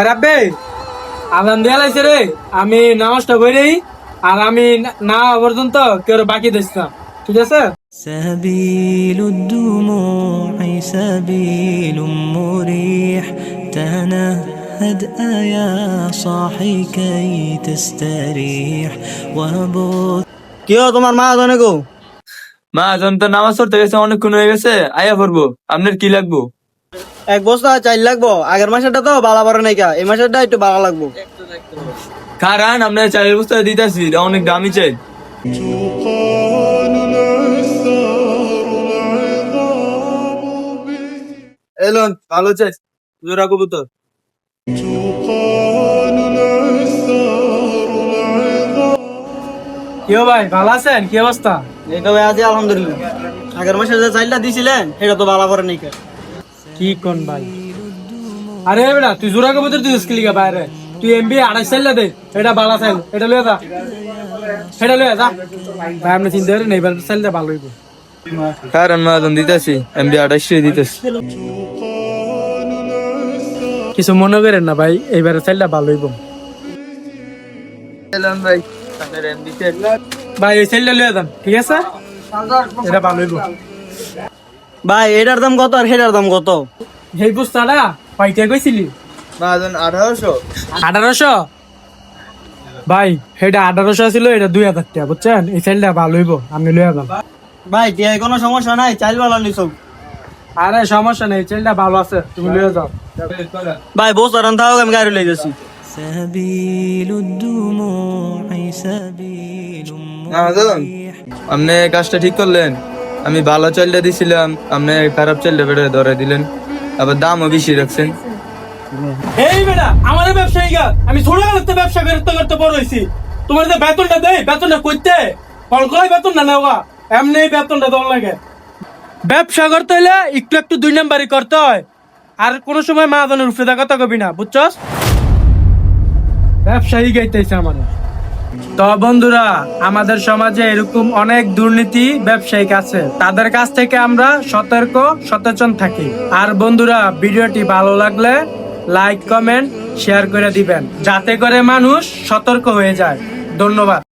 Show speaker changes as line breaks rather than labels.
রাব্বে আজান দেয়া লাইছে রে, আমি নামাজটা করি আর আমি না পর্যন্ত কেউ বাকি দিস না, ঠিক আছে?
سبيل الدموع سبيل مريح تنهد يا صاحي كي تستريح وبث
কেউ তোমার মা জানে গো?
মা এখন তো নামাজ পড়তে গেছে, অনেকক্ষণ হয়ে গেছে, আয়া পড়বো। আপনার কি লাগবো?
এক বস্তা চাল লাগবো। আগের মাসেরটা তো বালা পরে নাই কা, এই মাসেরটা একটু বালা লাগবো।
কারণ আপনার চালের বস্তা দিতেছি, অনেক দামি চাই। এলন ভালো চাই, জোড়া কবুতর।
কি ভাই, ভালো আছেন? কি অবস্থা?
এই তো ভাই আছি আলহামদুলিল্লাহ। আগের মাসে যে চালটা দিছিলেন সেটা তো বালা পরে নাই কা।
কি কোন ভাই? আরে বেটা, তুই জোড়া কবুতর দিস কি লিগা বাইরে? তুই এমবি 28 চাইলা দে, এটা বালা চাইল, এটা লয়ে যা, এটা লয়ে যা ভাই। আপনি চিন্তা করেন এইবার চাইলে ভালো হইব।
কারণ মা এখন দিতেছি, এমবি 28 দিতেছি।
কিছু মনে করেন না ভাই, এইবার চাইলে ভালো হইব
এলন ভাই আপনার এমবি
ভাই। এই চাইলে লয়ে যান, ঠিক আছে? এটা ভালো হইব
ভাই এটার দাম কত আর সেটার দাম কত?
এই বুঝতাটা কয়টা কইছিলি?
মা এখন 1800।
1800 ভাই, এটা 1800 ছিল, এটা 2000 টাকা, বুঝছেন? এই চাইলটা ভালো হইব, আপনি লয়ে যান।
ভাই টিয়ায় কোনো সমস্যা নাই, চাল বালা নিছো।
আরে সমস্যা নেই, চাইলটা ভালো আছে, তুমি লয়ে যাও।
ভাই বস আরাম থাও, আমি গাড়ি লই যাচ্ছি।
سبيل الدموع سبيل مريح
আপনি কাজটা ঠিক করলেন। আমি ভালো চালটা দিছিলাম, আপনি খারাপ চালটা বেড়ে ধরে দিলেন, আবার দামও বেশি রাখছেন।
এই বেটা, আমার ব্যবসায়ী গা, আমি ছোটবেলাতে ব্যবসা করতে করতে বড় হইছি। তোমার যে বেতনটা দেই, বেতনটা কইতে ফল কই বেতন না নেওয়া, এমনি বেতনটা দল লাগে। ব্যবসা করতে হইলে একটু একটু 2 নাম্বারই করতে হয়, আর কোন সময় মাদনের উপরে কথা কবি না, বুঝছস? ব্যবসায়ী গাইতেছে আমার। তো বন্ধুরা, আমাদের সমাজে এরকম অনেক দুর্নীতি ব্যবসায়িক আছে, তাদের কাছ থেকে আমরা সতর্ক সচেতন থাকি। আর বন্ধুরা, ভিডিওটি ভালো লাগলে লাইক কমেন্ট শেয়ার করে দিবেন, যাতে করে মানুষ সতর্ক হয়ে যায়। ধন্যবাদ।